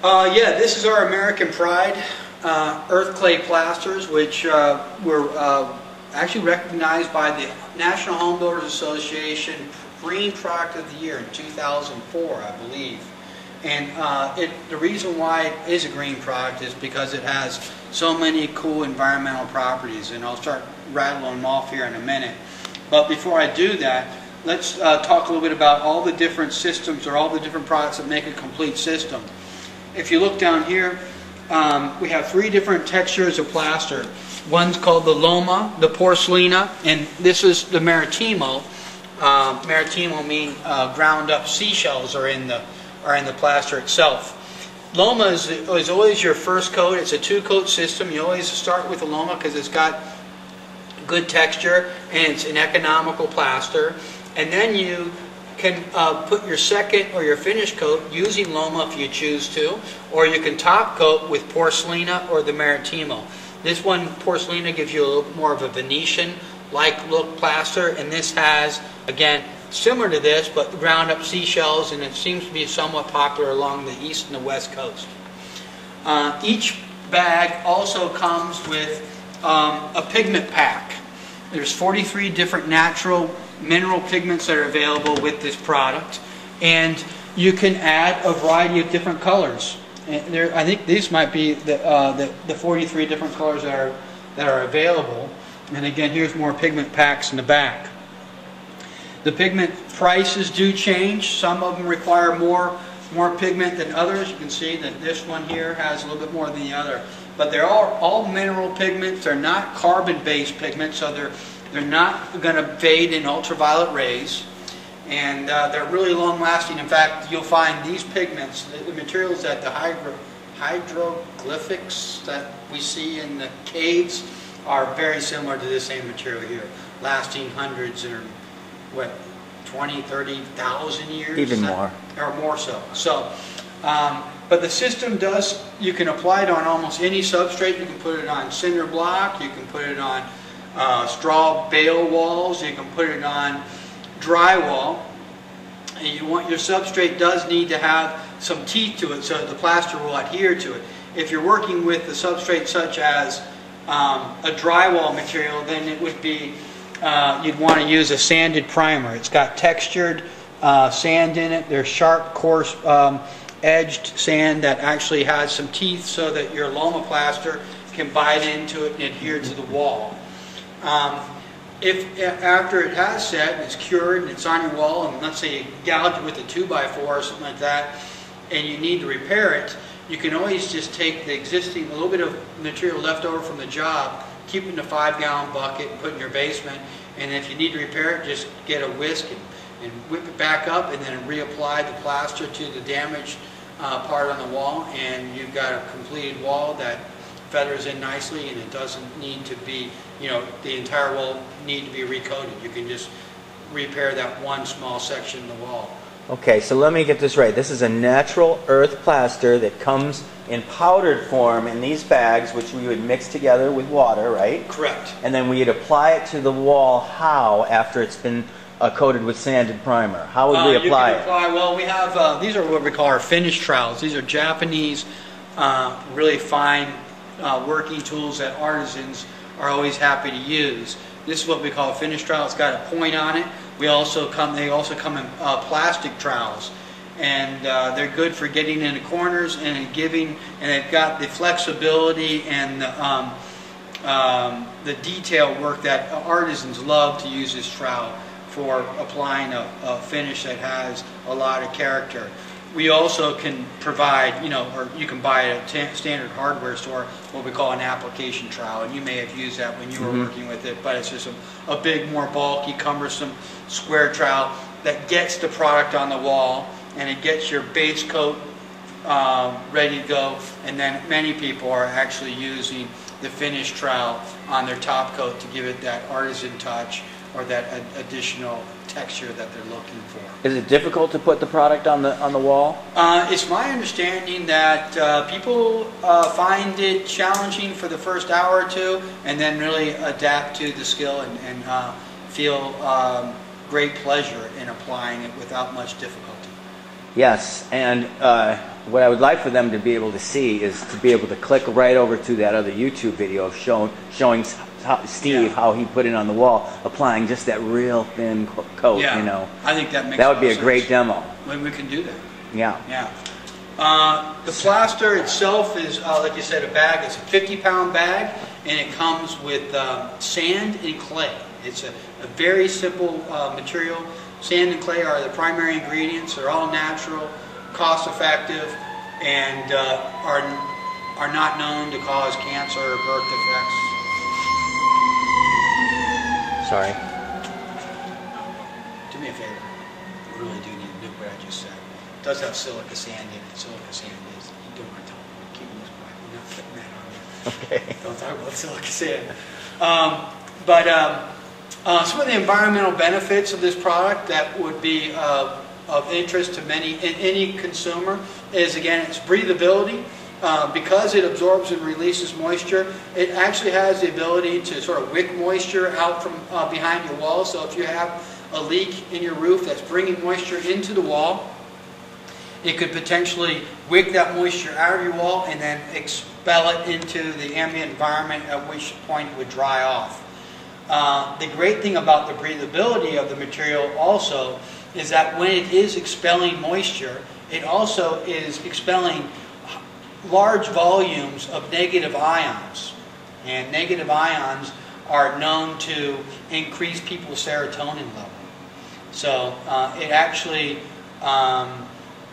Yeah, this is our American Pride earth clay plasters, which were actually recognized by the National Home Builders Association Green Product of the Year in 2004, I believe. And the reason why it is a green product is because it has so many cool environmental properties, and I'll start rattling them off here in a minute. But before I do that, let's talk a little bit about all the different systems or all the different products that make a complete system. If you look down here, we have 3 different textures of plaster. One's called the Loma, the Porcelina, and this is the Maritimo. Maritimo means ground up seashells are in the plaster itself. Loma is always your first coat. It's a 2-coat system. You always start with the Loma because it's got good texture and it's an economical plaster. And then you can put your second or your finish coat using Loma if you choose to, or you can top coat with Porcelina or the Maritimo. This one, Porcelina, gives you a little more of a Venetian-like look plaster, and this has, again, similar to this, but ground up seashells, and it seems to be somewhat popular along the east and the west coast. Each bag also comes with a pigment pack. There's 43 different natural mineral pigments that are available with this product, and you can add a variety of different colors. And I think these might be the 43 different colors that are available. And again, here's more pigment packs in the back. The pigment prices do change. Some of them require more pigment than others. You can see that this one here has a little bit more than the other. But they're all mineral pigments. They're not carbon-based pigments, so they're not going to fade in ultraviolet rays. And they're really long-lasting. In fact, you'll find these pigments, the materials that the hieroglyphics that we see in the caves are very similar to this same material here, lasting hundreds or what, 20, 30,000 years? Even more. Or more so. So, but the system does, you can apply it on almost any substrate. You can put it on cinder block, you can put it on straw bale walls, you can put it on drywall. And your substrate does need to have some teeth to it so that the plaster will adhere to it. If you're working with a substrate such as a drywall material, then it would be you'd want to use a sanded primer. It's got textured sand in it. There's sharp, coarse, edged sand that actually has some teeth so that your Loma plaster can bite into it and adhere to the wall. If after it has set and it's cured and it's on your wall, and let's say you gouge it with a 2x4 or something like that, and you need to repair it, you can always just take the existing, a little bit of material left over from the job, keep it in a 5-gallon bucket and put it in your basement, and if you need to repair it, just get a whisk and whip it back up and then reapply the plaster to the damaged part on the wall, and you've got a completed wall that feathers in nicely, and it doesn't need to be, the entire wall need to be recoated. You can just repair that one small section of the wall. Okay, so let me get this right. This is a natural earth plaster that comes in powdered form in these bags, which we would mix together with water, right? Correct. And then we'd apply it to the wall. How, after it's been coated with sanded primer? How would we apply it? Well, we have, these are what we call our finish trowels. These are Japanese, really fine working tools that artisans are always happy to use. This is what we call a finish trowel. It's got a point on it. They also come in plastic trowels, and they're good for getting into corners and and they've got the flexibility and the detail work that artisans love to use this trowel for applying a finish that has a lot of character. We also can provide, or you can buy at a standard hardware store what we call an application trowel, and you may have used that when you were working with it, but it's just a big, more bulky, cumbersome square trowel that gets the product on the wall, and it gets your base coat ready to go, and then many people are actually using the finished trowel on their top coat to give it that artisan touch or that additional texture that they're looking for. Is it difficult to put the product on the wall? It's my understanding that people find it challenging for the first hour or two, and then really adapt to the skill and feel great pleasure in applying it without much difficulty. Yes, and what I would like for them to be able to see is to be able to click right over to that other YouTube video of showing Steve how he put it on the wall, applying just that real thin coat. Yeah, you know, I think that makes. That would be a sense. great demo. When we can do that. Yeah. Yeah. The plaster itself is, like you said, a bag. It's a 50-pound bag, and it comes with sand and clay. It's a very simple material. Sand and clay are the primary ingredients. They're all natural, cost-effective, and are not known to cause cancer or birth defects. Sorry. Do me a favor. I really do need to do what I just said. It does have silica sand in it. Silica sand is, you don't want to tell me. I'm keeping this quiet. I'm not putting that on you. Okay. Don't talk about silica sand. Some of the environmental benefits of this product that would be of interest to any consumer is, again, its breathability. Because it absorbs and releases moisture, it actually has the ability to sort of wick moisture out from behind your wall. So if you have a leak in your roof that's bringing moisture into the wall, it could potentially wick that moisture out of your wall and then expel it into the ambient environment, at which point it would dry off. The great thing about the breathability of the material also is that when it is expelling moisture, it also is expelling large volumes of negative ions. And negative ions are known to increase people's serotonin level. So it actually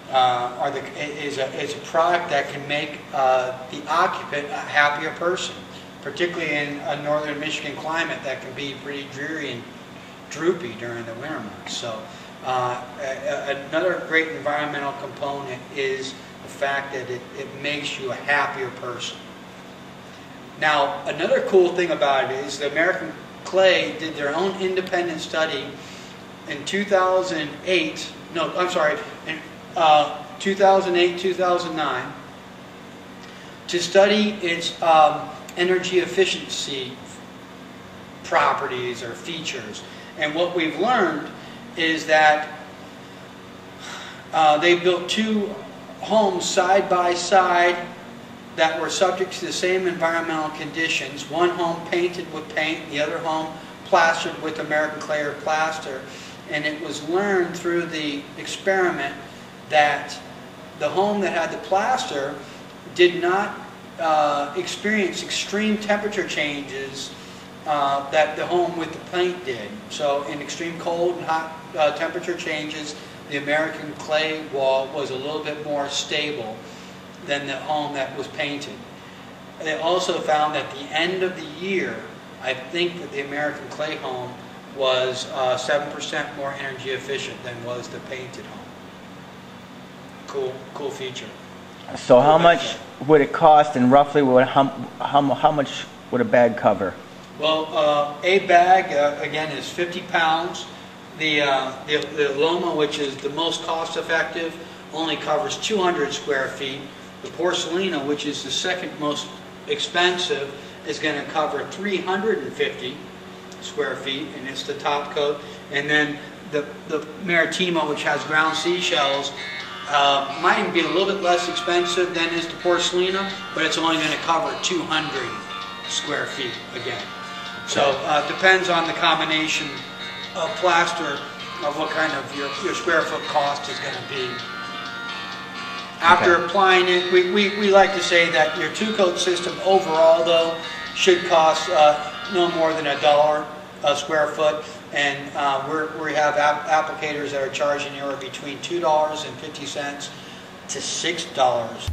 is a product that can make the occupant a happier person, particularly in a northern Michigan climate that can be pretty dreary and droopy during the winter months. So another great environmental component is the fact that it makes you a happier person. Now, another cool thing about it is the American Clay did their own independent study in 2008, no, I'm sorry, in 2008, 2009, to study its energy efficiency properties or features. And what we've learned is that they built two homes side by side that were subject to the same environmental conditions. One home painted with paint, the other home plastered with American Clay or Plaster. And it was learned through the experiment that the home that had the plaster did not experience extreme temperature changes that the home with the paint did. So in extreme cold and hot temperature changes, the American Clay wall was a little bit more stable than the home that was painted. They also found that at the end of the year, I think that the American Clay home was 7% more energy efficient than was the painted home. Cool feature. So how much would it cost, and roughly how much would a bag cover? Well, a bag, again, is 50 pounds. The Loma, which is the most cost-effective, only covers 200 square feet. The Porcelina, which is the second most expensive, is going to cover 350 square feet, and it's the top coat. And then the Maritima, which has ground seashells, might even be a little bit less expensive than is the Porcelina, but it's only going to cover 200 square feet again. So it depends on the combination of plaster of what kind of your square foot cost is going to be. After applying it, we like to say that your two-coat system overall, though, should cost no more than $1 a square foot, and we have applicators that are charging anywhere between $2.50 to $6